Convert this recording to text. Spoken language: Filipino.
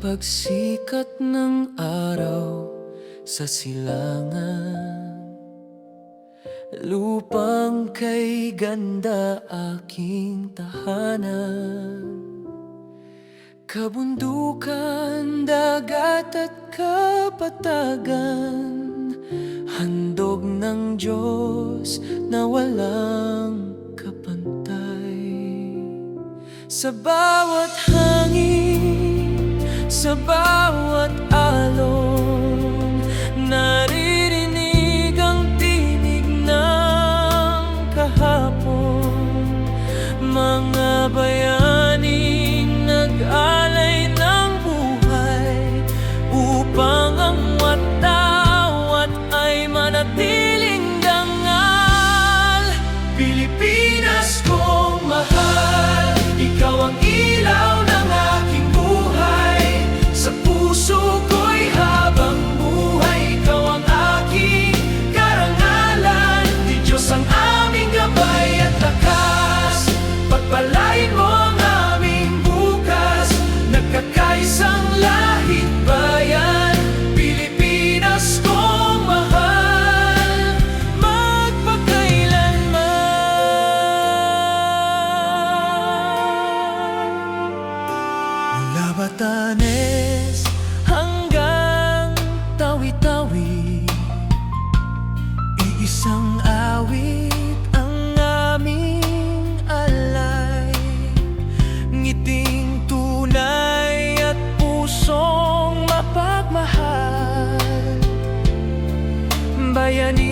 pagsikat ng araw sa silangan, lupang kay ganda aking tahanan. Kabundukan, dagat at kapatagan, handog ng Diyos na walang kapantay. Sa bawat hangin, sa bawat alon, naririnig ang tinig ng kahapon. Mga bayaning nag-alay ng buhay upang ang watawat ay manatiling dangal. Pilipinas kong mahal, ikaw ang ilaw ng aking buhay. Sa puso ko'y habang buhay, ikaw ang aking karangalan. Di Diyos ang aming gabay at lakas, pagpalain mo ang aming bukas. Nagkakaisang lahit bayan, Pilipinas kong mahal, magpakailanman. Mula Batanes hanggang Tawi-Tawi, iisang awit ang aming alay. Ngiting tunay at pusong mapagmahal, bayani